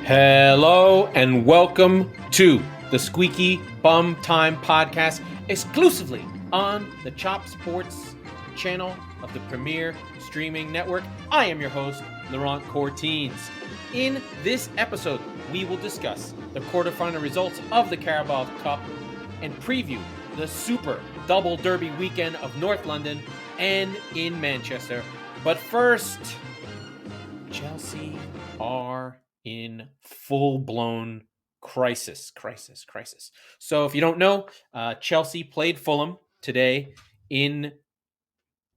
Hello and welcome to the Squeaky Bum Time podcast, exclusively on the Chop Sports channel of the premier streaming network. I am your host, Laurent Cortines. In this episode, we will discuss the quarterfinal results of the Carabao Cup and preview the Super Double Derby weekend of North London and in Manchester. But first, Chelsea are in full-blown crisis. So if you don't know, Chelsea played Fulham today in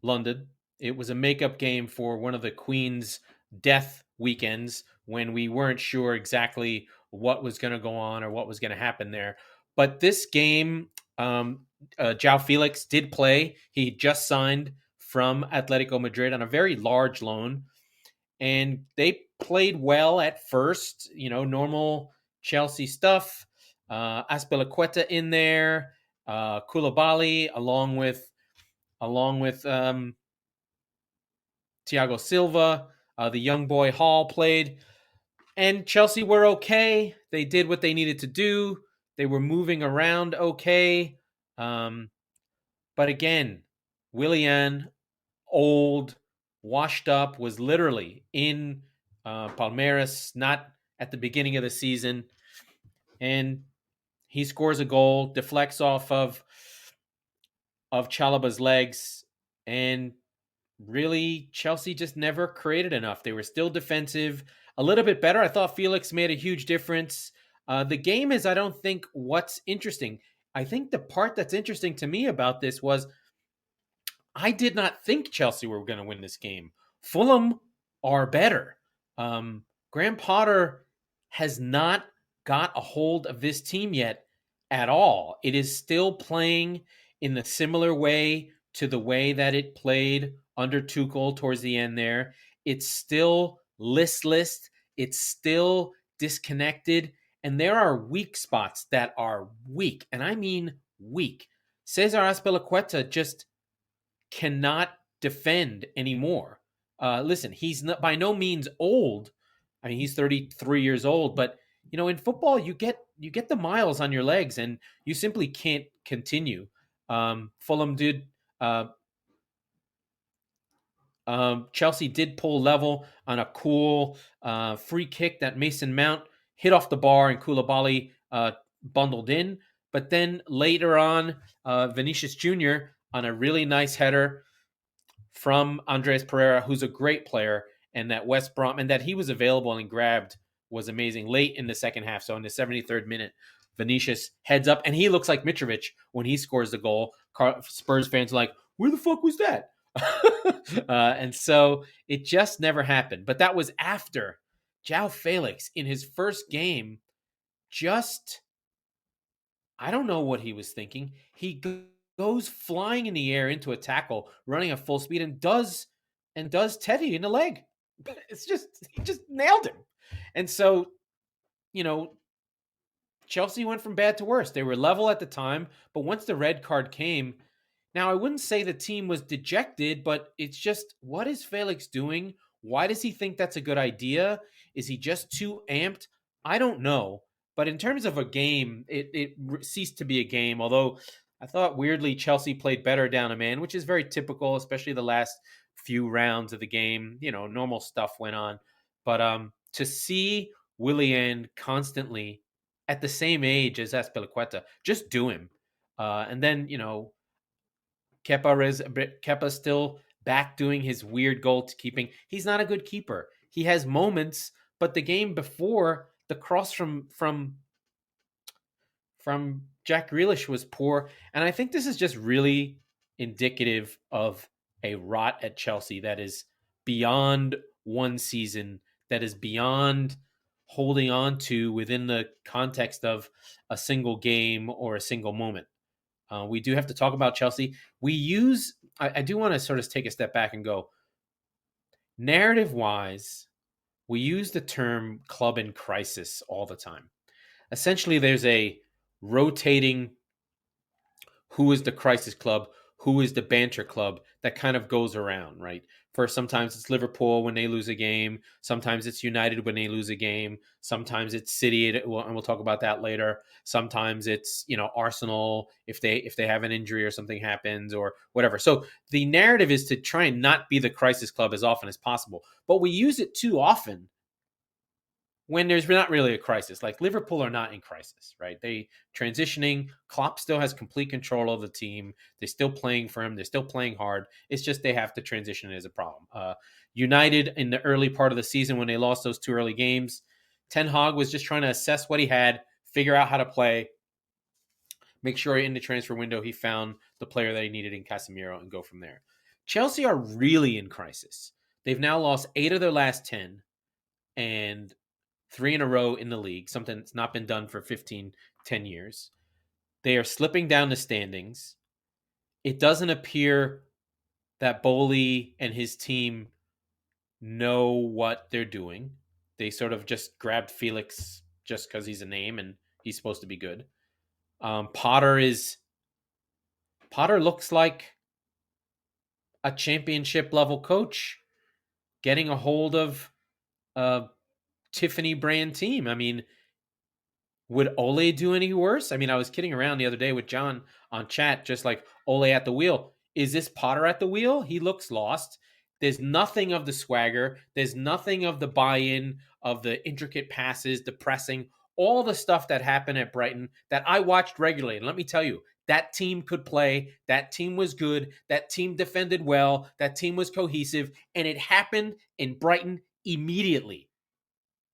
London. It was a makeup game for one of the Queen's death weekends when we weren't sure exactly what was going to go on or what was going to happen there. But this game, João Felix did play. He just signed from Atletico Madrid on a very large loan. And they played well at first, normal Chelsea stuff. Azpilicueta in there, Koulibaly, along with Thiago Silva. The young boy Hall played, and Chelsea were okay. They did what they needed to do. They were moving around okay. But again, Willian, old, washed up, was literally in Palmeiras, not at the beginning of the season. And he scores a goal, deflects off of Chalaba's legs, and really Chelsea just never created enough. They were still defensive, a little bit better. I thought Felix made a huge difference. The game is, I don't think, what's interesting. I think the part that's interesting to me about this was I did not think Chelsea were going to win this game. Fulham are better. Graham Potter has not got a hold of this team yet at all. It is still playing in the similar way to the way that it played under Tuchel towards the end there. It's still listless. It's still disconnected. And there are weak spots that are weak. And I mean weak. Cesar Azpilicueta just cannot defend anymore. Listen, he's not, by no means old. I mean, he's 33 years old, but in football, you get the miles on your legs, and you simply can't continue. Fulham did. Chelsea did pull level on a cool free kick that Mason Mount hit off the bar and Koulibaly bundled in. But then later on, Vinicius Jr. on a really nice header from Andres Pereira, who's a great player, and that West Brom, and that he was available and grabbed was amazing late in the second half. So in the 73rd minute, Vinicius heads up, and he looks like Mitrovic when he scores the goal. Spurs fans are like, where the fuck was that? And so it just never happened. But that was after João Felix in his first game I don't know what he was thinking. He goes flying in the air into a tackle, running at full speed, and does Teddy in the leg. He just nailed him. And so, Chelsea went from bad to worse. They were level at the time, but once the red card came, now I wouldn't say the team was dejected, but it's just, what is Felix doing? Why does he think that's a good idea? Is he just too amped? I don't know. But in terms of a game, it ceased to be a game, although I thought weirdly Chelsea played better down a man, which is very typical, especially the last few rounds of the game. Normal stuff went on. But to see Willian constantly at the same age as Azpilicueta, just do him. And then, Kepa still back doing his weird goal keeping. He's not a good keeper. He has moments, but the game before, the cross from Jack Grealish was poor. And I think this is just really indicative of a rot at Chelsea that is beyond one season, that is beyond holding on to within the context of a single game or a single moment. We do have to talk about Chelsea. I do want to sort of take a step back and go, narrative-wise, we use the term club in crisis all the time. Essentially, there's a rotating who is the crisis club, who is the banter club that kind of goes around, right? First, sometimes it's Liverpool when they lose a game. Sometimes it's United when they lose a game. Sometimes it's City, and we'll talk about that later. Sometimes it's Arsenal if they have an injury or something happens or whatever. So the narrative is to try and not be the crisis club as often as possible, but we use it too often when there's not really a crisis. Like Liverpool are not in crisis, right? They transitioning. Klopp still has complete control of the team. They're still playing for him. They're still playing hard. It's just they have to transition as a problem. United in the early part of the season when they lost those 2 early games, Ten Hag was just trying to assess what he had, figure out how to play, make sure in the transfer window he found the player that he needed in Casemiro and go from there. Chelsea are really in crisis. They've now lost 8 of their last 10 and 3 in a row in the league, something that's not been done for 10 years. They are slipping down the standings. It doesn't appear that Bowley and his team know what they're doing. They sort of just grabbed Felix just because he's a name and he's supposed to be good. Potter looks like a championship level coach getting a hold of a Tiffany brand team. I mean, would Ole do any worse? I mean, I was kidding around the other day with John on chat, just like Ole at the wheel. Is this Potter at the wheel? He looks lost. There's nothing of the swagger. There's nothing of the buy-in, of the intricate passes, the pressing, all the stuff that happened at Brighton that I watched regularly. And let me tell you, that team could play. That team was good. That team defended well. That team was cohesive. And it happened in Brighton immediately,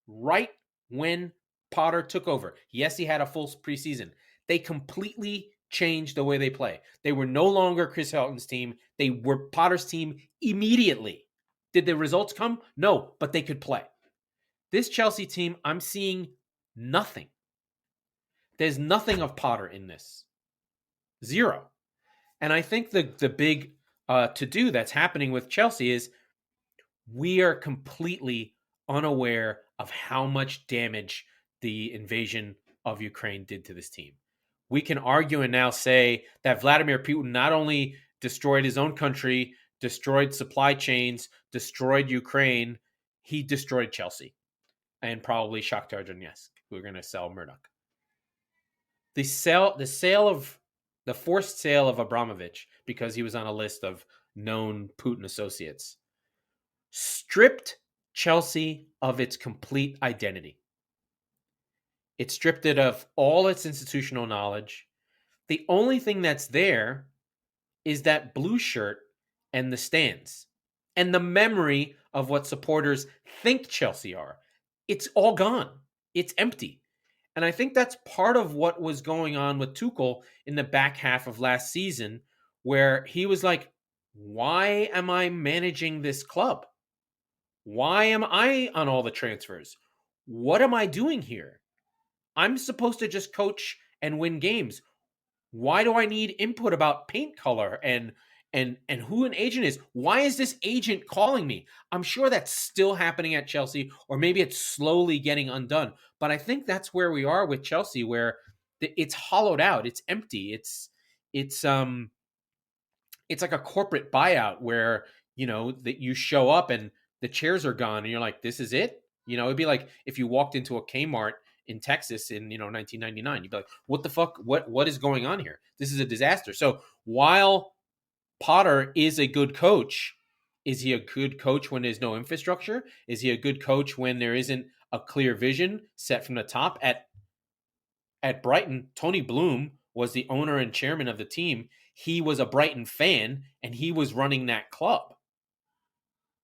right when Potter took over. Yes, he had a full preseason. They completely changed the way they play. They were no longer Chris Hilton's team. They were Potter's team immediately. Did the results come? No, but they could play. This Chelsea team, I'm seeing nothing. There's nothing of Potter in this. Zero. And I think the big to-do that's happening with Chelsea is we are completely unaware of how much damage the invasion of Ukraine did to this team. We can argue and now say that Vladimir Putin not only destroyed his own country, destroyed supply chains, destroyed Ukraine, he destroyed Chelsea and probably Shakhtar Donetsk, who are going to sell Murdoch. The forced sale of Abramovich, because he was on a list of known Putin associates, stripped Chelsea of its complete identity. It stripped it of all its institutional knowledge. The only thing that's there is that blue shirt and the stands and the memory of what supporters think Chelsea are. It's all gone. It's empty. And I think that's part of what was going on with Tuchel in the back half of last season, where he was like, why am I managing this club? Why am I on all the transfers? What am I doing here? I'm supposed to just coach and win games. Why do I need input about paint color and who an agent is? Why is this agent calling me? I'm sure that's still happening at Chelsea, or maybe it's slowly getting undone. But I think that's where we are with Chelsea, where it's hollowed out, it's empty, it's like a corporate buyout where that you show up and the chairs are gone and you're like, this is it. It'd be like if you walked into a Kmart in Texas in 1999. You'd be like, what the fuck? What is going on here? This is a disaster. So while Potter is a good coach, is he a good coach when there's no infrastructure? Is he a good coach when there isn't a clear vision set from the top? At Brighton, Tony Bloom was the owner and chairman of the team. He was a Brighton fan and he was running that club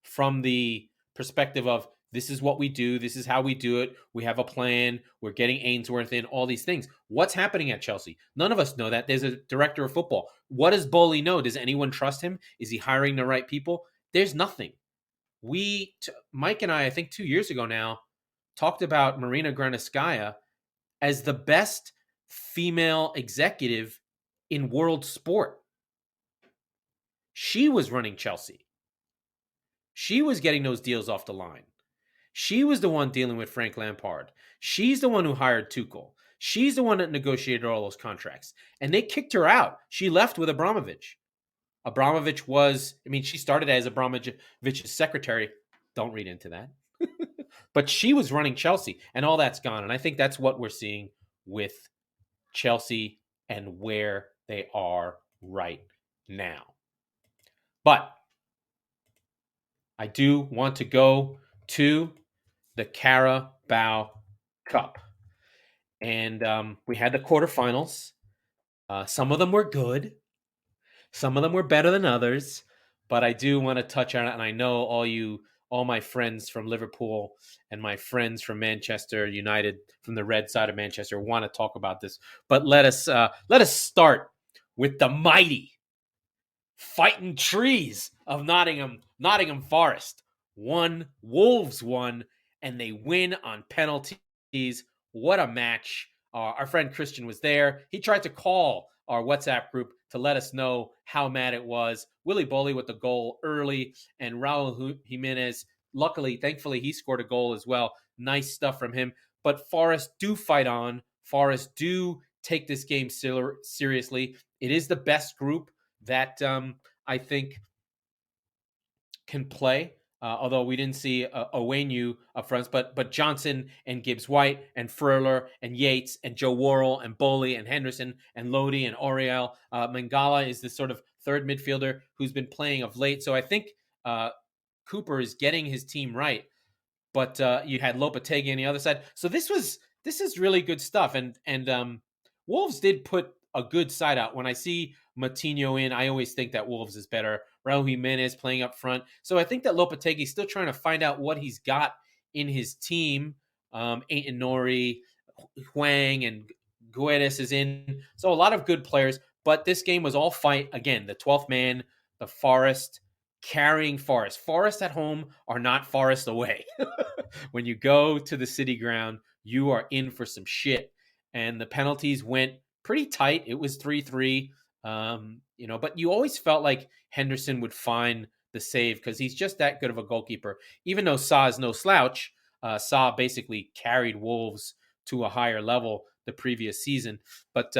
from the perspective of, this is what we do. This is how we do it. We have a plan. We're getting Ainsworth in, all these things. What's happening at Chelsea? None of us know that. There's a director of football. What does Bowley know? Does anyone trust him? Is he hiring the right people? There's nothing. Mike and I think 2 years ago now, talked about Marina Granovskaya as the best female executive in world sport. She was running Chelsea. She was getting those deals off the line. She was the one dealing with Frank Lampard. She's the one who hired Tuchel. She's the one that negotiated all those contracts. And they kicked her out. She left with Abramovich. Abramovich was, I mean, she started as Abramovich's secretary. Don't read into that. But she was running Chelsea, and all that's gone. And I think that's what we're seeing with Chelsea and where they are right now. But I do want to go to the Carabao Cup. And we had the quarterfinals. Some of them were good. Some of them were better than others. But I do want to touch on it. And I know all my friends from Liverpool and my friends from Manchester United, from the red side of Manchester, want to talk about this. But let us start with the mighty fighting trees of Nottingham Forest. Wolves won, and they win on penalties. What a match. Our friend Christian was there. He tried to call our WhatsApp group to let us know how mad it was. Willy Bolly with the goal early, and Raul Jimenez, thankfully, he scored a goal as well. Nice stuff from him. But Forest do fight on. Forest do take this game seriously. It is the best group that I think can play. Although we didn't see Owenu up front, but Johnson and Gibbs White and Furler and Yates and Joe Worrell and Bowley and Henderson and Lodi and Oriel. Mangala is this sort of third midfielder who's been playing of late. So I think Cooper is getting his team right. But you had Lopetegui on the other side. So this is really good stuff. And Wolves did put a good side out. When I see Matinho in, I always think that Wolves is better. Raul Jimenez playing up front. So I think that Lopetegui is still trying to find out what he's got in his team. Aiton Nori, Huang, and Guedes is in. So a lot of good players. But this game was all fight. Again, the 12th man, the Forest, carrying Forest. Forest at home are not Forest away. When you go to the City Ground, you are in for some shit. And the penalties went pretty tight. It was 3-3. But you always felt like Henderson would find the save because he's just that good of a goalkeeper. Even though Sa is no slouch, Sa basically carried Wolves to a higher level the previous season. But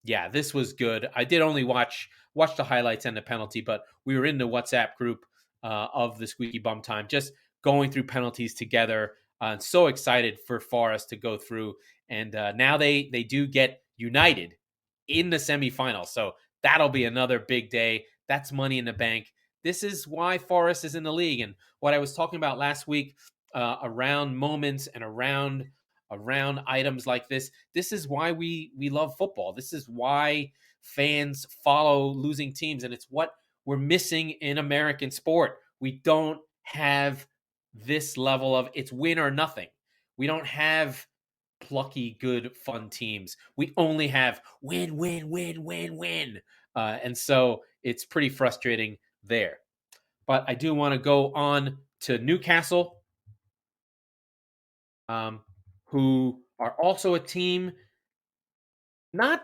yeah, this was good. I did only watch the highlights and the penalty, but we were in the WhatsApp group of the Squeaky Bum Time, just going through penalties together. So excited for Forest to go through. And now they do get United in the semifinals. So that'll be another big day. That's money in the bank. This is why Forest is in the league. And what I was talking about last week around moments and around items like this is why we love football. This is why fans follow losing teams. And it's what we're missing in American sport. We don't have this level of it's win or nothing. We don't have plucky, good, fun teams. We only have win, win, win, win, win. And so it's pretty frustrating there. But I do want to go on to Newcastle, who are also a team not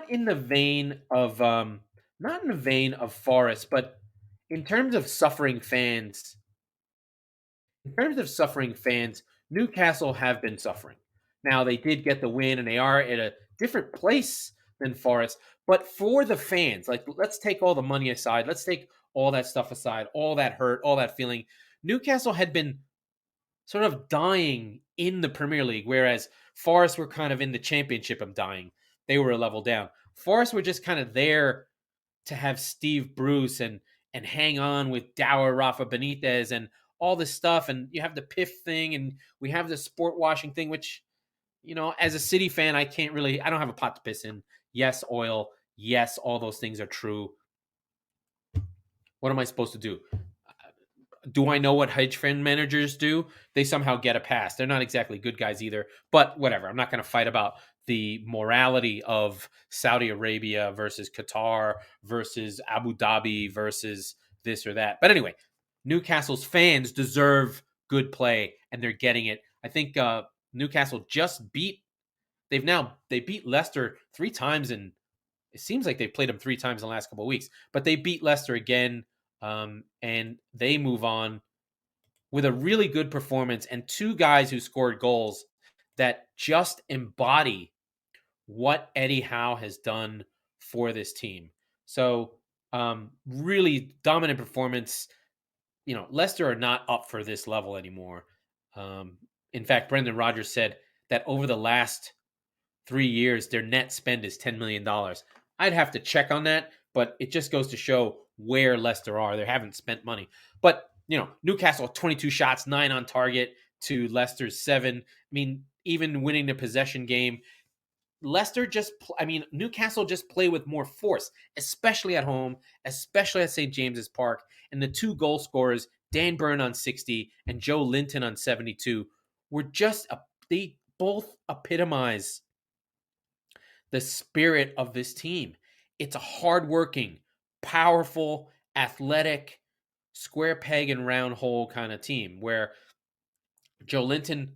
in the vein of Forest, but in terms of suffering fans. In terms of suffering fans, Newcastle have been suffering. Now they did get the win, and they are at a different place than Forest. But for the fans, like let's take all the money aside, let's take all that stuff aside, all that hurt, all that feeling. Newcastle had been sort of dying in the Premier League, whereas Forest were kind of in the Championship of dying. They were a level down. Forest were just kind of there to have Steve Bruce and hang on with Dower Rafa Benitez and all this stuff. And you have the PIF thing, and we have the sport washing thing, which, as a City fan, I don't have a pot to piss in. Yes, oil. Yes, all those things are true. What am I supposed to do? Do I know what hedge fund managers do? They somehow get a pass. They're not exactly good guys either, but whatever. I'm not going to fight about the morality of Saudi Arabia versus Qatar versus Abu Dhabi versus this or that. But anyway, Newcastle's fans deserve good play, and they're getting it. I think Newcastle just beat Leicester 3 times, and it seems like they've played them 3 times in the last couple of weeks. But they beat Leicester again. And they move on with a really good performance and 2 guys who scored goals that just embody what Eddie Howe has done for this team. So Really dominant performance. Leicester are not up for this level anymore. In fact, Brendan Rodgers said that over the last 3 years, their net spend is $10 million. I'd have to check on that, but it just goes to show where Leicester are. They haven't spent money. But, Newcastle, 22 shots, 9 on target to Leicester's 7. I mean, even winning the possession game, Newcastle just play with more force, especially at home, especially at St. James's Park. And the two goal scorers, Dan Burn on 60 and Joe Linton on 72, they both epitomize the spirit of this team. It's a hardworking, powerful, athletic, square peg and round hole kind of team where Joe Linton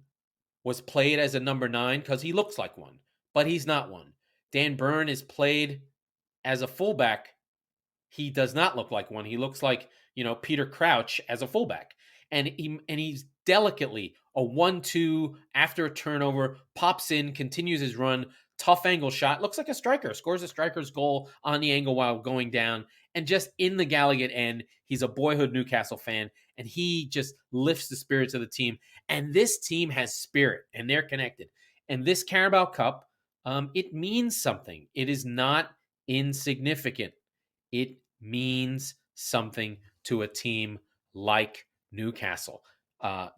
was played as a number 9 because he looks like one, but he's not one. Dan Burn is played as a fullback. He does not look like one. He looks like, Peter Crouch as a fullback. And he's delicately a 1-2 after a turnover, pops in, continues his run, tough angle shot, looks like a striker, scores a striker's goal on the angle while going down. And just in the Gallagher end, he's a boyhood Newcastle fan, and he just lifts the spirits of the team. And this team has spirit, and they're connected. And this Carabao Cup, it means something. It is not insignificant. It means something to a team like Newcastle.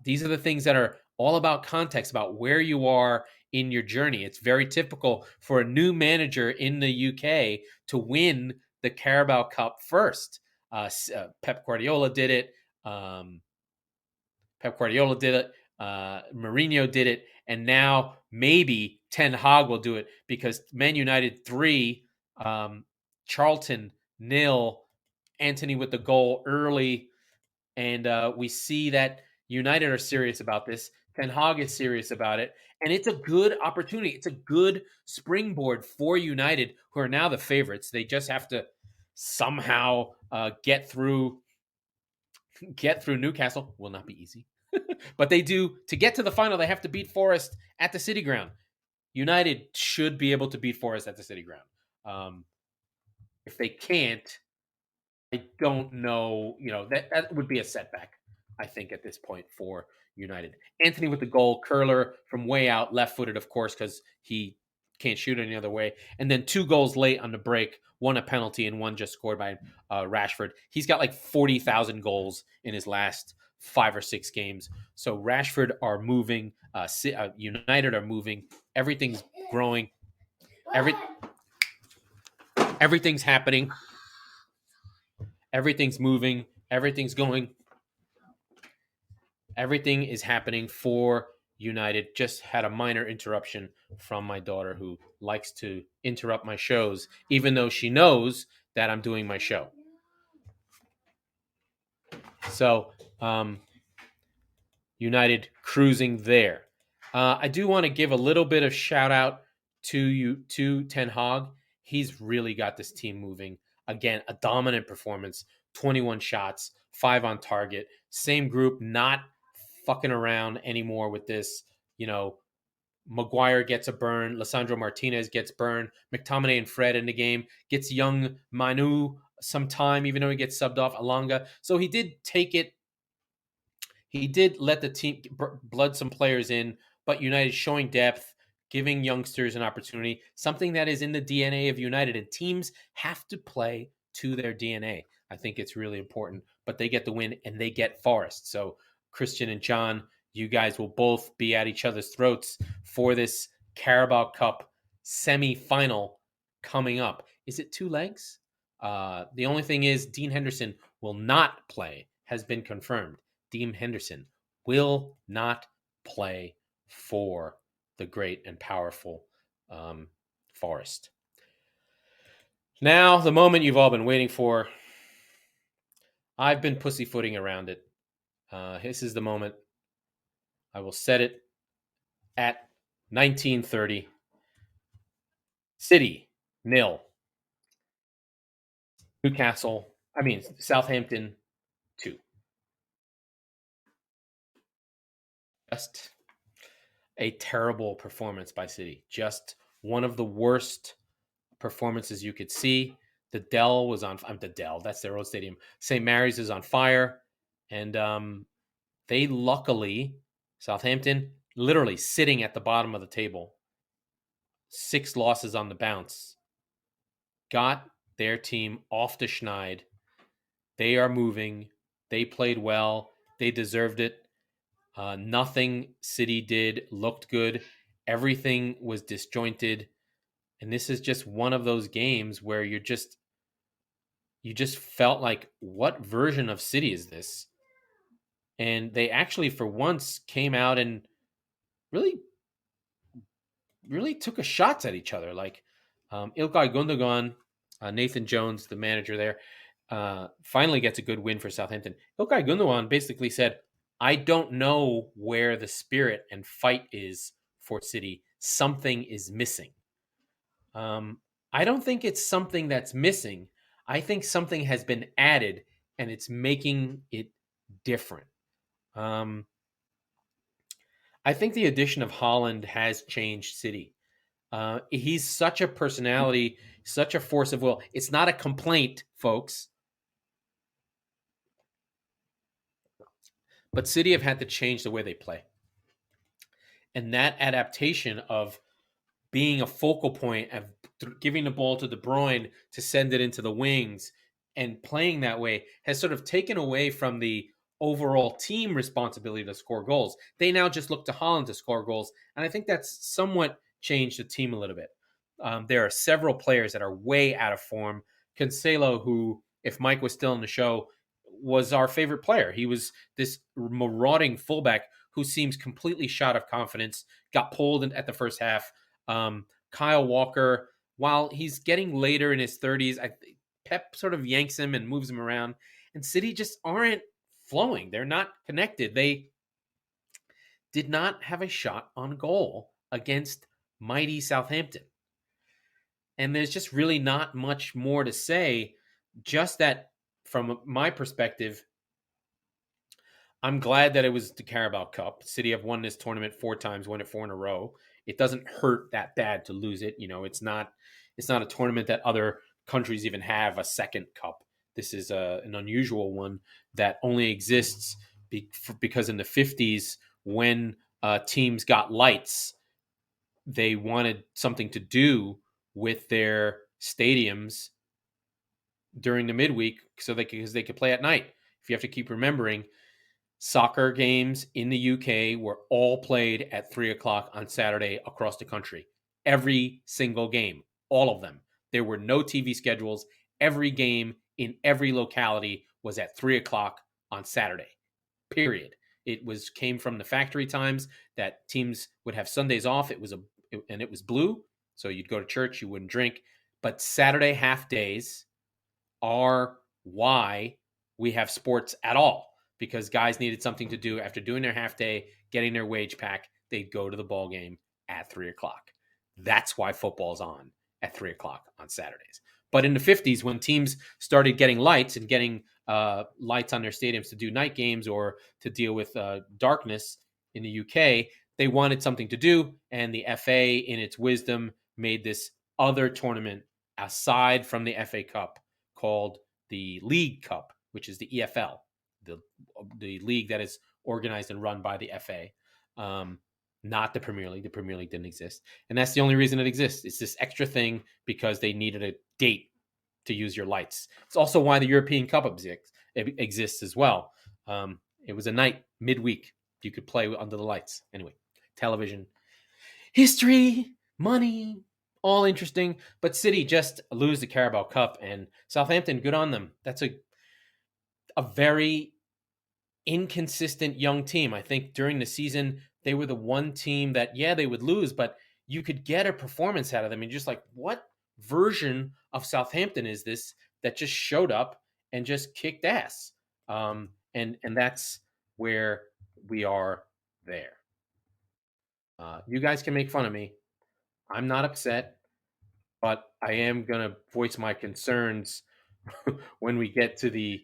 These are the things that are all about context, about where you are in your journey. It's very typical for a new manager in the UK to win the Carabao Cup first. Pep Guardiola did it. Mourinho did it. And now maybe Ten Hag will do it because Man United 3, Charlton 0, Anthony with the goal early. And we see that United are serious about this. Ten Hag is serious about it. And it's a good opportunity. It's a good springboard for United, who are now the favorites. They just have to somehow get through Newcastle. Will not be easy. But they do. To get to the final, they have to beat Forest at the City Ground. United should be able to beat Forest at the City Ground. If they can't, I don't know. That would be a setback, I think, at this point for United. Anthony with the goal, curler from way out, left-footed, of course, because he can't shoot any other way. And then 2 goals late on the break, one a penalty and one just scored by Rashford. He's got like 40,000 goals in his last 5 or 6 games. So Rashford are moving. United are moving. Everything's growing. Everything's happening. Everything's moving. Everything's going. Everything is happening for United. Just had a minor interruption from my daughter, who likes to interrupt my shows, even though she knows that I'm doing my show. So, United cruising there. I do want to give a little bit of shout out to Ten Hag. He's really got this team moving. Again, a dominant performance, 21 shots, 5 on target. Same group, not fucking around anymore with this. Maguire gets a burn. Lisandro Martinez gets burned. McTominay and Fred in the game. Gets young Manu some time, even though he gets subbed off Alanga. So he did take it. He did let the team blood some players in, but United showing depth, giving youngsters an opportunity, something that is in the DNA of United, and teams have to play to their DNA. I think it's really important, but they get the win and they get Forest. So Christian and John, you guys will both be at each other's throats for this Carabao Cup semi-final coming up. Is it 2 legs? The only thing is Dean Henderson will not play, has been confirmed. Dean Henderson will not play for the great and powerful Forest. Now, the moment you've all been waiting for. I've been pussyfooting around it. This is the moment. I will set it at 19:30. City, 0. Southampton, 2. Just a terrible performance by City. Just one of the worst performances you could see. The Dell was on. I'm the Dell. That's their old stadium. St. Mary's is on fire, and they luckily Southampton literally sitting at the bottom of the table, 6 losses on the bounce, got their team off the schneid. They are moving. They played well. They deserved it. Nothing City did looked good. Everything was disjointed. And this is just one of those games where you just felt like, what version of City is this? And they actually, for once, came out and really, really took a shots at each other. Like Ilkay Gundogan, Nathan Jones, the manager there, finally gets a good win for Southampton. Ilkay Gundogan basically said, I don't know where the spirit and fight is for City. Something is missing. I don't think it's something that's missing. I think something has been added and it's making it different. I think the addition of Haaland has changed City. He's such a personality, such a force of will. It's not a complaint, folks. But City have had to change the way they play. And that adaptation of being a focal point, of giving the ball to De Bruyne to send it into the wings and playing that way has sort of taken away from the overall team responsibility to score goals. They now just look to Haaland to score goals. And I think that's somewhat changed the team a little bit. There are several players that are way out of form. Cancelo, who, if Mike was still in the show, was our favorite player. He was this marauding fullback who seems completely shot of confidence, got pulled at the first half. Kyle Walker, while he's getting later in his 30s, Pep sort of yanks him and moves him around. And City just aren't flowing. They're not connected. They did not have a shot on goal against mighty Southampton. And there's just really not much more to say, just that from my perspective, I'm glad that it was the Carabao Cup. City have won this tournament 4 times, won it 4 in a row. It doesn't hurt that bad to lose it. You know, it's not a tournament that other countries even have a second cup. This is an unusual one that only exists because in the 50s, when teams got lights, they wanted something to do with their stadiums during the midweek because they could play at night. If you have to keep remembering, soccer games in the UK were all played at 3:00 on Saturday across the country. Every single game, all of them. There were no TV schedules. Every game in every locality was at 3:00 on Saturday. Period. It came from the factory times that teams would have Sundays off. It was blue, so you'd go to church, you wouldn't drink. But Saturday half days are why we have sports at all. Because guys needed something to do after doing their half day, getting their wage pack, they'd go to the ball game at 3:00. That's why football's on at 3:00 on Saturdays. But in the 50s, when teams started getting lights and getting lights on their stadiums to do night games or to deal with darkness in the UK, they wanted something to do. And the FA, in its wisdom, made this other tournament aside from the FA Cup called the League Cup, which is the EFL. The league that is organized and run by the FA, not the Premier League. The Premier League didn't exist. And that's the only reason it exists. It's this extra thing because they needed a date to use your lights. It's also why the European Cup exists as well. It was a night, midweek. You could play under the lights. Anyway, television, history, money, all interesting. But City just lose the Carabao Cup, and Southampton, good on them. That's a very inconsistent young team. I think during the season, they were the one team that, they would lose, but you could get a performance out of them. And just like, what version of Southampton is this that just showed up and just kicked ass? And that's where we are there. You guys can make fun of me. I'm not upset, but I am going to voice my concerns when we get to the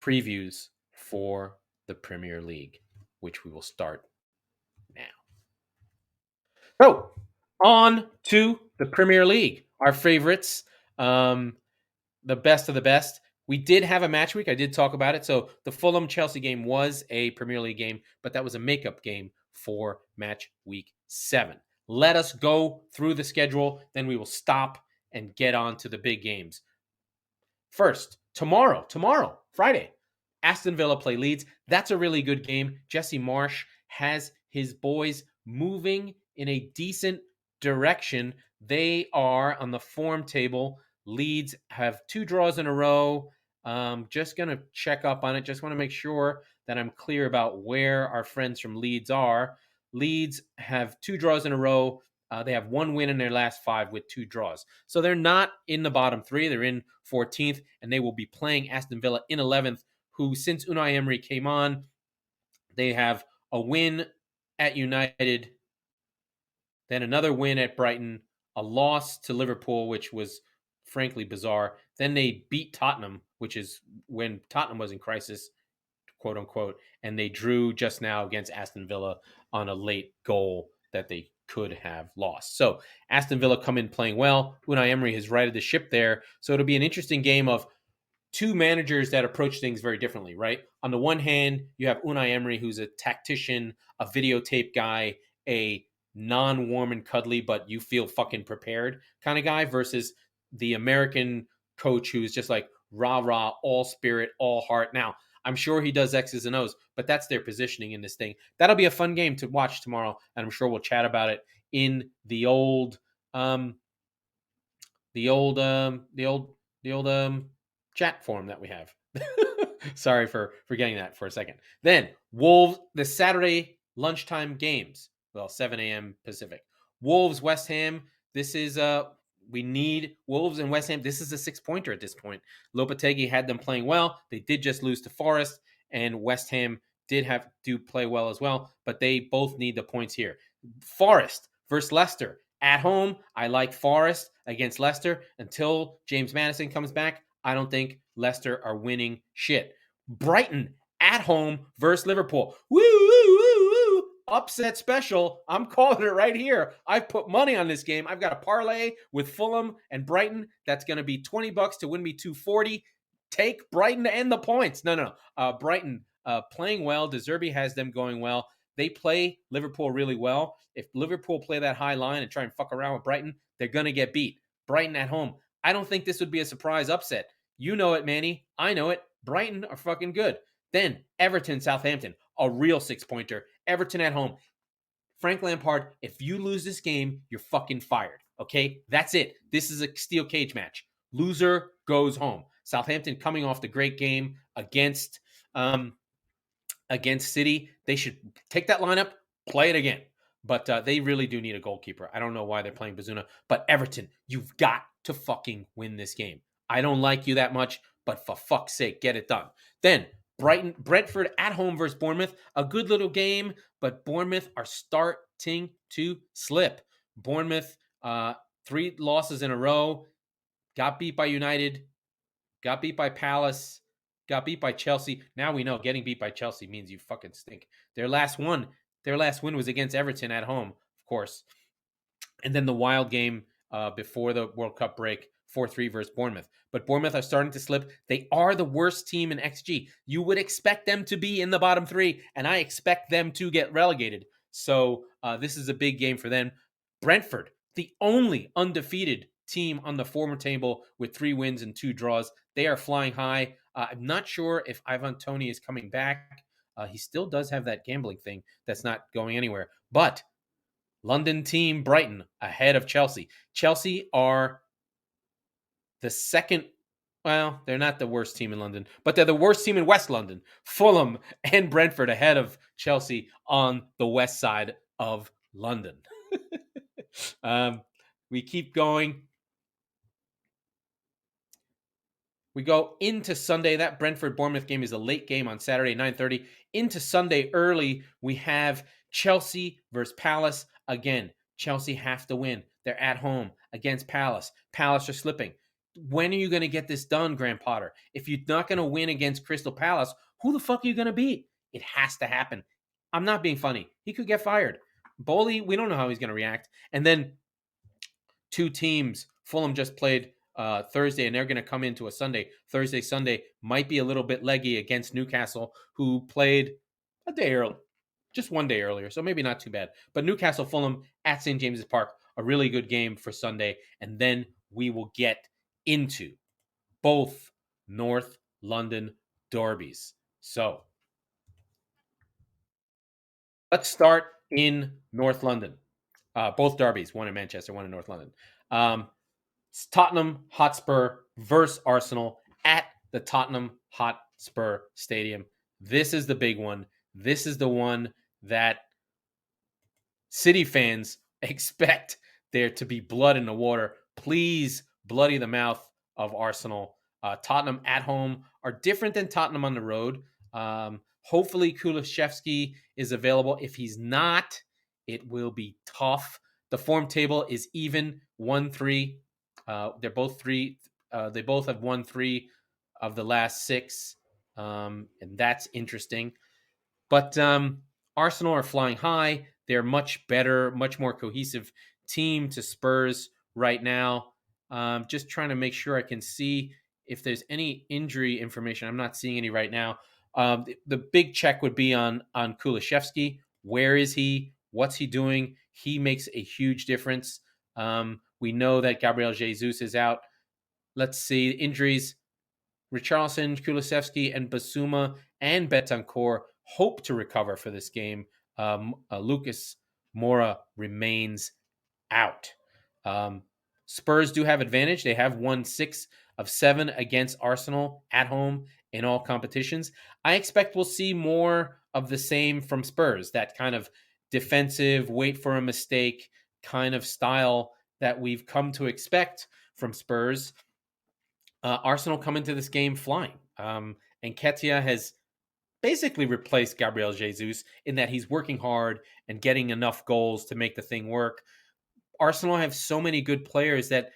previews for the Premier League, which we will start now. So, on to the Premier League. our favorites, the best of the best. We did have a match week. I did talk about it. So the Fulham Chelsea game was a Premier League game, but that was a makeup game for match week 7. Let us go through the schedule, then we will stop and get on to the big games. First, tomorrow, Friday, Aston Villa play Leeds. That's a really good game. Jesse Marsch has his boys moving in a decent direction. They are on the form table. Leeds have 2 draws in a row. Just going to check up on it. Just want to make sure that I'm clear about where our friends from Leeds are. Leeds have 2 draws in a row. They have 1 win in their last 5 with 2 draws. So they're not in the bottom 3. They're in 14th, and they will be playing Aston Villa in 11th, who, since Unai Emery came on, they have a win at United, then another win at Brighton, a loss to Liverpool, which was frankly bizarre. Then they beat Tottenham, which is when Tottenham was in crisis, quote unquote, and they drew just now against Aston Villa on a late goal that they could have lost. So Aston Villa come in playing well. Unai Emery has righted the ship there. So it'll be an interesting game of 2 managers that approach things very differently, right? On the one hand, you have Unai Emery, who's a tactician, a videotape guy, a non-warm and cuddly, but you feel fucking prepared kind of guy, versus the American coach who's just like rah-rah, all spirit, all heart. Now, I'm sure he does X's and O's, but that's their positioning in this thing. That'll be a fun game to watch tomorrow, and I'm sure we'll chat about it in the old chat form that we have. Sorry for forgetting that for a second. Then Wolves, the Saturday lunchtime games. Well, 7 a.m. Pacific. Wolves, West Ham. This is we need Wolves and West Ham. This is a 6-pointer at this point. Lopetegui had them playing well. They did just lose to Forest, and West Ham do play well as well, but they both need the points here. Forest versus Leicester. At home, I like Forest against Leicester. Until James Maddison comes back, I don't think Leicester are winning shit. Brighton at home versus Liverpool. Woo, woo, woo, woo. Upset special. I'm calling it right here. I've put money on this game. I've got a parlay with Fulham and Brighton. That's going to be $20 to win me $240. Take Brighton and the points. No. Brighton playing well. De Zerbi has them going well. They play Liverpool really well. If Liverpool play that high line and try and fuck around with Brighton, they're going to get beat. Brighton at home. I don't think this would be a surprise upset. You know it, Manny. I know it. Brighton are fucking good. Then Everton, Southampton, a real 6-pointer. Everton at home. Frank Lampard, if you lose this game, you're fucking fired. Okay? That's it. This is a steel cage match. Loser goes home. Southampton coming off the great game against City. They should take that lineup, play it again. But they really do need a goalkeeper. I don't know why they're playing Bazuna. But Everton, you've got to fucking win this game. I don't like you that much, but for fuck's sake, get it done. Then Brentford at home versus Bournemouth. A good little game, but Bournemouth are starting to slip. Bournemouth, 3 losses in a row. Got beat by United. Got beat by Palace. Got beat by Chelsea. Now we know getting beat by Chelsea means you fucking stink. Their last win was against Everton at home, of course. And then the wild game before the World Cup break, 4-3 versus Bournemouth. But Bournemouth are starting to slip. They are the worst team in XG. You would expect them to be in the bottom 3, and I expect them to get relegated. So this is a big game for them. Brentford, the only undefeated team on the former table with 3 wins and 2 draws. They are flying high. I'm not sure if Ivan Toney is coming back. He still does have that gambling thing that's not going anywhere. But London team Brighton ahead of Chelsea. Chelsea are the second. Well, they're not the worst team in London, but they're the worst team in West London. Fulham and Brentford ahead of Chelsea on the west side of London. We keep going. We go into Sunday. That Brentford-Bournemouth game is a late game on Saturday, 9:30. Into Sunday early, we have Chelsea versus Palace. Again, Chelsea have to win. They're at home against Palace. Palace are slipping. When are you going to get this done, Graham Potter? If you're not going to win against Crystal Palace, who the fuck are you going to beat? It has to happen. I'm not being funny. He could get fired. Bowley, we don't know how he's going to react. And then two teams. Fulham just played Thursday, and they're going to come into a Sunday. Thursday, Sunday might be a little bit leggy against Newcastle, who played a day early, just one day earlier, so maybe not too bad. But Newcastle, Fulham at St. James's Park, a really good game for Sunday, and then we will get into both North London derbies. So let's start in North London. Both derbies, one in Manchester, one in North London. Tottenham Hotspur versus Arsenal at the Tottenham Hotspur Stadium. This is the big one. This is the one that City fans expect there to be blood in the water. Please bloody the mouth of Arsenal. Tottenham at home are different than Tottenham on the road. Hopefully, Kulishevsky is available. If he's not, it will be tough. The form table is even 1-3. They're both three. They both have won 3 of the last 6, and that's interesting. But Arsenal are flying high. They're much better, much more cohesive team to Spurs right now. Just trying to make sure I can see if there's any injury information. I'm not seeing any right now. The big check would be on Kulishevsky. Where is he? What's he doing? He makes a huge difference. We know that Gabriel Jesus is out. Let's see injuries. Richarlison, Kulusevski, and Basuma and Betancourt hope to recover for this game. Lucas Moura remains out. Spurs do have advantage. They have won 6 of 7 against Arsenal at home in all competitions. I expect we'll see more of the same from Spurs, that kind of defensive, wait for a mistake kind of style that we've come to expect from Spurs. Arsenal come into this game flying. And Ketia has basically replaced Gabriel Jesus in that he's working hard and getting enough goals to make the thing work. Arsenal have so many good players that,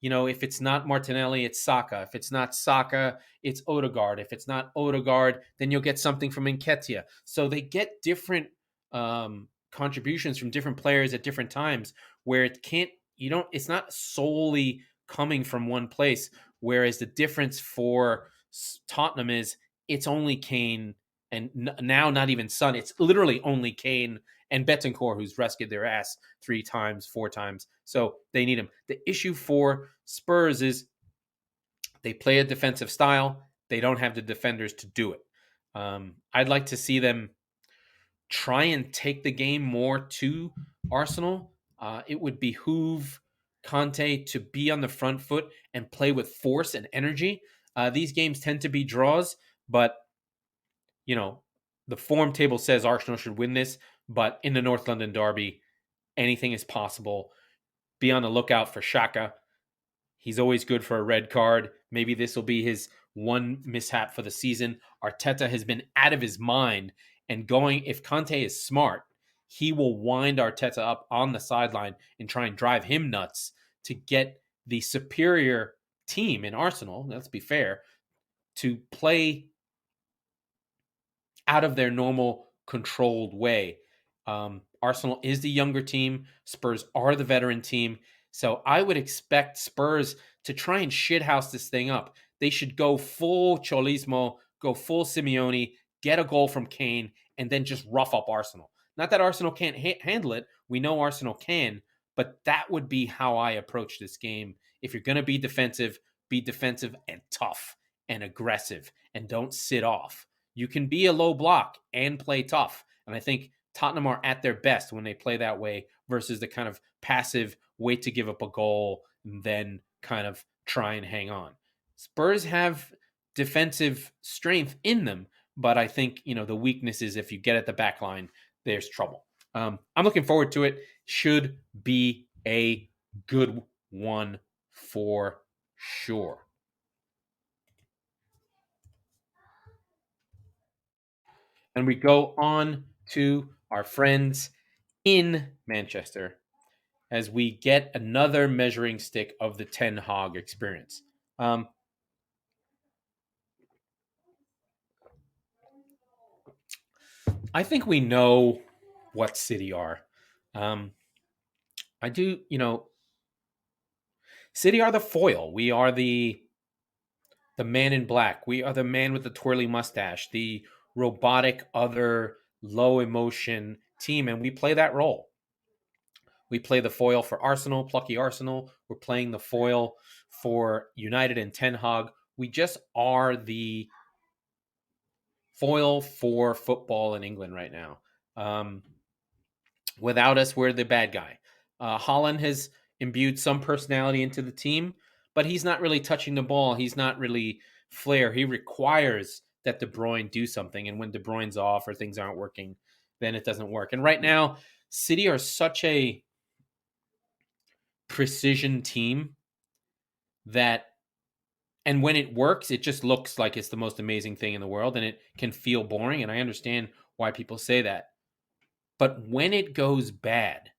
if it's not Martinelli, it's Saka. If it's not Saka, it's Odegaard. If it's not Odegaard, then you'll get something from Nketiah. So they get different contributions from different players at different times where it's not solely coming from one place. Whereas the difference for Tottenham is it's only Kane and now not even Son. It's literally only Kane and Betancourt, who's rescued their ass 3 times, 4 times. So they need him. The issue for Spurs is they play a defensive style. They don't have the defenders to do it. I'd like to see them try and take the game more to Arsenal. It would behoove Conte to be on the front foot and play with force and energy. These games tend to be draws, but the form table says Arsenal should win this. But in the North London derby, anything is possible. Be on the lookout for Xhaka. He's always good for a red card. Maybe this will be his one mishap for the season. Arteta has been out of his mind and going. If Conte is smart, he will wind Arteta up on the sideline and try and drive him nuts to get the superior team in Arsenal, let's be fair, to play out of their normal controlled way. Arsenal is the younger team. Spurs are the veteran team. So I would expect Spurs to try and shithouse this thing up. They should go full Cholismo, go full Simeone, get a goal from Kane, and then just rough up Arsenal. Not that Arsenal can't handle it. We know Arsenal can, but that would be how I approach this game. If you're going to be defensive and tough and aggressive and don't sit off. You can be a low block and play tough. And I think Tottenham are at their best when they play that way versus the kind of passive wait to give up a goal and then kind of try and hang on. Spurs have defensive strength in them, but I think, the weakness is if you get at the back line, there's trouble. I'm looking forward to it. Should be a good one for sure. And we go on to our friends in Manchester as we get another measuring stick of the Ten Hag experience. I think we know what City are. I do, City are the foil. We are the man in black. We are the man with the twirly mustache, the robotic, other low emotion team, and we play that role. We play the foil for Arsenal, plucky Arsenal. We're playing the foil for United and Ten Hag. We just are the foil for football in England right now. Um, Without us, we're the bad guy. Holland has imbued some personality into the team, but he's not really touching the ball. He's not really flair. He requires that De Bruyne do something, and when De Bruyne's off or things aren't working, then it doesn't work. And right now, City are such a precision team that, and when it works, it just looks like it's the most amazing thing in the world, and it can feel boring. And I understand why people say that. But when it goes bad,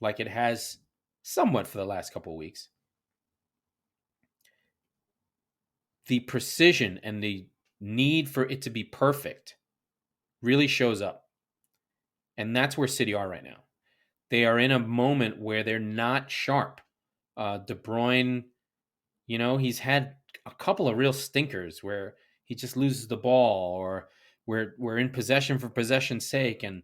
like it has somewhat for the last couple of weeks, the precision and the need for it to be perfect really shows up. And that's where City are right now. They are in a moment where they're not sharp. De Bruyne, he's had a couple of real stinkers where he just loses the ball, or we're in possession for possession's sake, and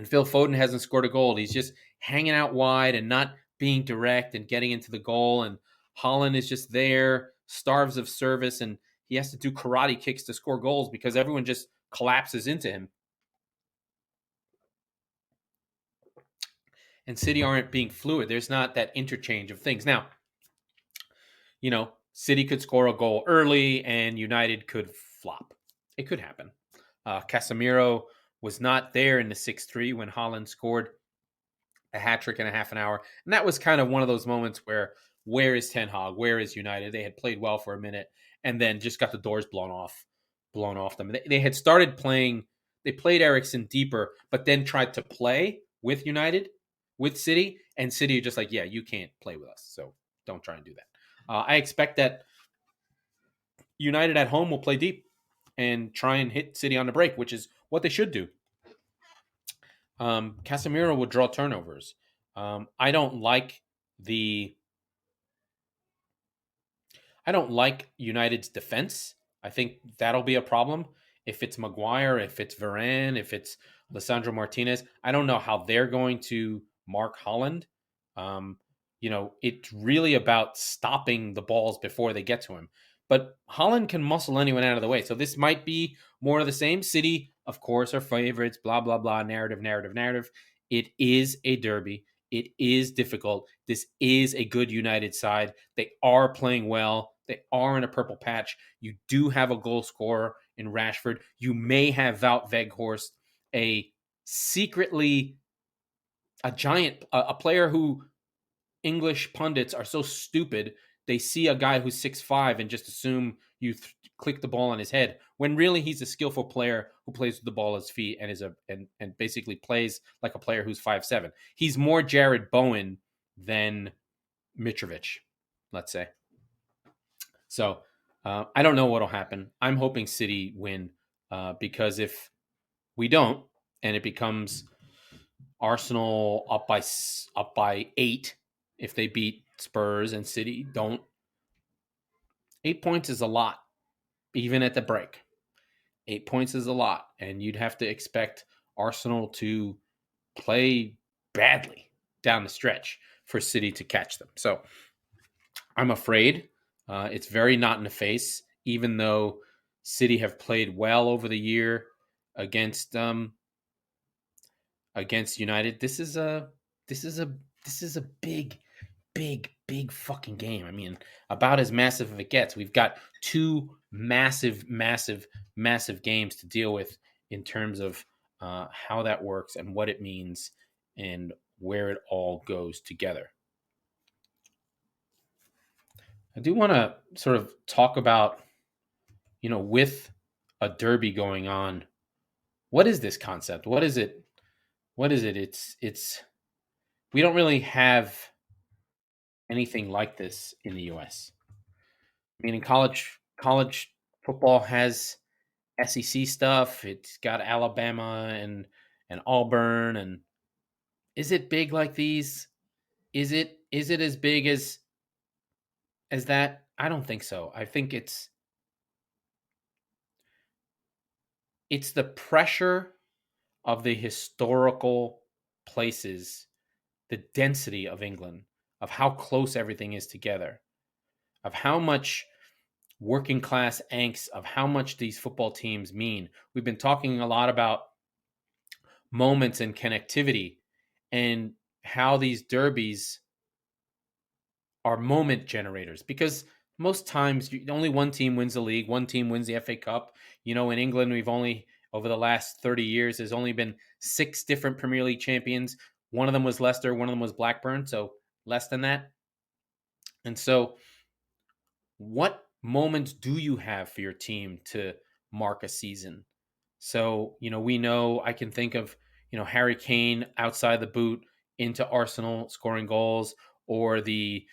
Phil Foden hasn't scored a goal. He's just hanging out wide and not being direct and getting into the goal. And Holland is just there, starves of service, and he has to do karate kicks to score goals because everyone just collapses into him. And City aren't being fluid. There's not that interchange of things. Now, City could score a goal early and United could flop. It could happen. Casemiro was not there in the 6-3 when Holland scored a hat trick in a half an hour. And that was kind of one of those moments where is Ten Hag? Where is United? They had played well for a minute and then just got the doors blown off them. They had started playing, they played Eriksen deeper, but then tried to play with United, with City, and City are just like, yeah, you can't play with us. So don't try and do that. I expect that United at home will play deep and try and hit City on the break, which is what they should do. Casemiro will draw turnovers. I don't like United's defense. I think that'll be a problem. If it's Maguire, if it's Varane, if it's Lisandro Martinez, I don't know how they're going to mark Holland. It's really about stopping the balls before they get to him. But Holland can muscle anyone out of the way. So this might be more of the same. City, of course, are favorites, blah, blah, blah, narrative. It is a derby. It is difficult. This is a good United side. They are playing well. They are in a purple patch. You do have a goal scorer in Rashford. You may have Wout Weghorst, secretly a giant, a player who English pundits are so stupid. They see a guy who's 6'5" and just assume you click the ball on his head, when really he's a skillful player who plays with the ball at his feet and and basically plays like a player who's 5'7". He's more Jared Bowen than Mitrovic, let's say. So I don't know what'll happen. I'm hoping City win because if we don't, and it becomes Arsenal up by 8, if they beat Spurs and City don't, 8 points is a lot, even at the break. 8 points is a lot, and you'd have to expect Arsenal to play badly down the stretch for City to catch them. So I'm afraid it's very not in the face, even though City have played well over the year against United. This is a big fucking game. I mean, about as massive as it gets. We've got 2 massive games to deal with in terms of how that works and what it means and where it all goes together. I do want to sort of talk about, with a derby going on, what is this concept? What is it? It's we don't really have anything like this in the US. I mean, in college football has SEC stuff. It's got Alabama and Auburn. And is it big like these? Is it Is it as big as that? I don't think so. I think it's the pressure of the historical places, the density of England, of how close everything is together, of how much working class angst, of how much these football teams mean. We've been talking a lot about moments and connectivity and how these derbies are moment generators because most times only one team wins the league, one team wins the FA Cup. In England, we've only over the last 30 years, there's only been 6 different Premier League champions. One of them was Leicester, one of them was Blackburn, so less than that. And so, what moments do you have for your team to mark a season? So, we know I can think of, Harry Kane outside the boot into Arsenal scoring goals, or the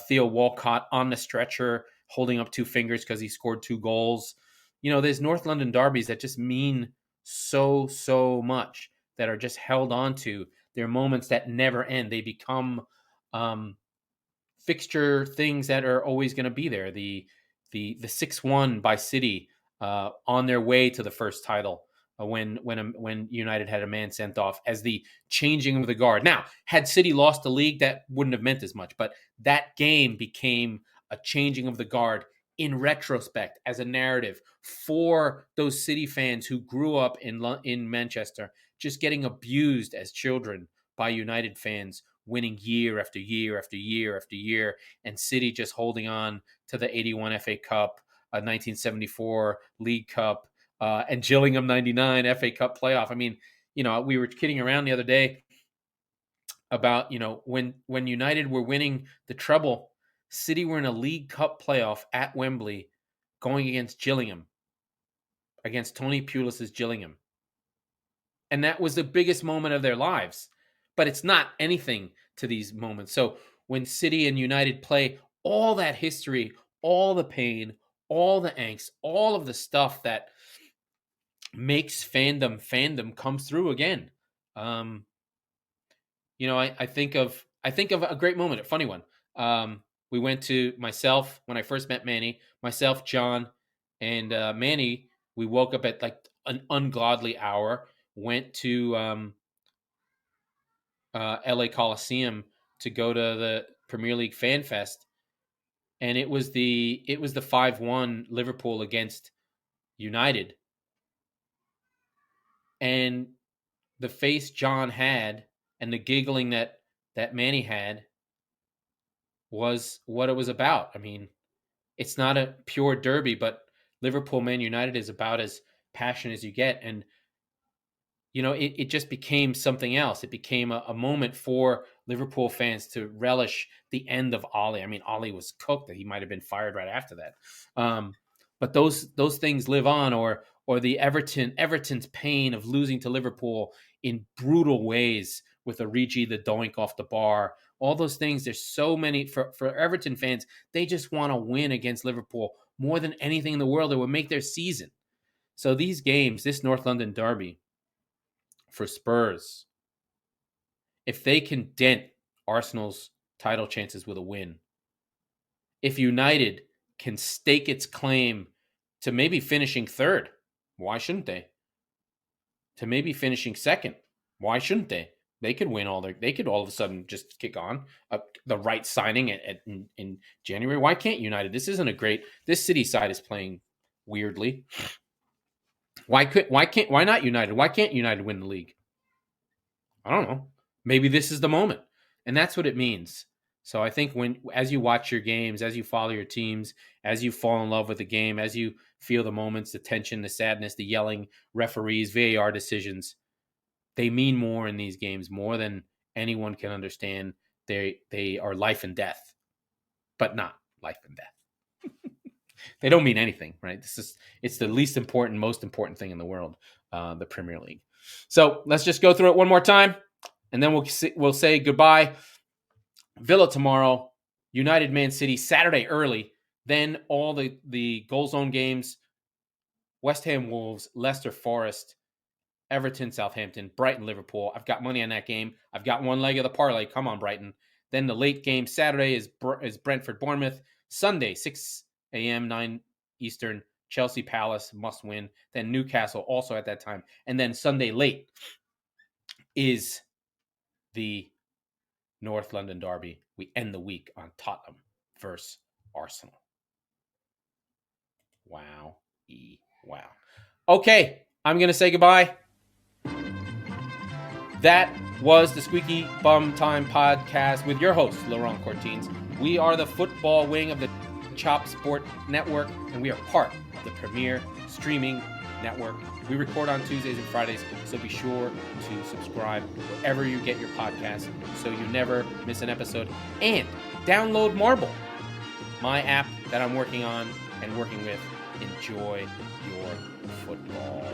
Theo Walcott on the stretcher holding up 2 fingers because he scored 2 goals. There's North London derbies that just mean so much, that are just held on to. They're moments that never end. They become fixture things that are always going to be there. The 6-1 by City on their way to the first title, when United had a man sent off, as the changing of the guard. Now, had City lost the league, that wouldn't have meant as much, but that game became a changing of the guard in retrospect, as a narrative for those City fans who grew up in Manchester, just getting abused as children by United fans, winning year after year after year after year, and City just holding on to the 81 FA Cup, 1974 League Cup, and Gillingham 99 FA Cup playoff. I mean, we were kidding around the other day about, when United were winning the treble, City were in a League Cup playoff at Wembley going against Gillingham, against Tony Pulis's Gillingham. And that was the biggest moment of their lives. But it's not anything to these moments. So when City and United play, all that history, all the pain, all the angst, all of the stuff that makes fandom comes through again. I think of a great moment, a funny one. We went to myself when I first met Manny, myself, John, and Manny. We woke up at like an ungodly hour, went to LA Coliseum to go to the Premier League Fan Fest, and it was the 5-1 Liverpool against United, and the face John had and the giggling that Manny had was what it was about. I mean, it's not a pure derby, but Liverpool Man United is about as passionate as you get, and it just became something else. It became a moment for Liverpool fans to relish the end of Ollie. I mean, Ollie was cooked. That he might have been fired right after that. But those things live on, or the Everton's pain of losing to Liverpool in brutal ways with Origi the doink off the bar. All those things. There's so many for Everton fans. They just want to win against Liverpool more than anything in the world. It would make their season. So these games, this North London derby, for Spurs, if they can dent Arsenal's title chances with a win, if United can stake its claim to maybe finishing third, why shouldn't they? To maybe finishing second, why shouldn't they? They could win they could all of a sudden just kick on the right signing in January. Why can't United? This City side is playing weirdly. Why not United? Why can't United win the league? I don't know. Maybe this is the moment. And that's what it means. So I think as you watch your games, as you follow your teams, as you fall in love with the game, as you feel the moments, the tension, the sadness, the yelling, referees, VAR decisions, they mean more in these games, more than anyone can understand. They are life and death, but not life and death. They don't mean anything, right? It's the least important, most important thing in the world, the Premier League. So let's just go through it one more time, and then we'll say goodbye. Villa tomorrow, United Man City Saturday early, then all the goal zone games, West Ham Wolves, Leicester Forest, Everton Southampton, Brighton Liverpool. I've got money on that game. I've got one leg of the parlay. Come on, Brighton. Then the late game Saturday is Brentford Bournemouth. Sunday 6 a.m. 9 Eastern Chelsea Palace, must win. Then Newcastle also at that time, and then Sunday late is the North London derby. We end the week on Tottenham versus Arsenal. Wow. Wow. Okay, I'm going to say goodbye. That was the Squeaky Bum Time podcast with your host, Laurent Courtines. We are the football wing of the Chop Sport Network, and we are part of the Premier Streaming Network. We record on Tuesdays and Fridays, so be sure to subscribe wherever you get your podcasts so you never miss an episode. And download Marble, my app that I'm working on and working with. Enjoy your football.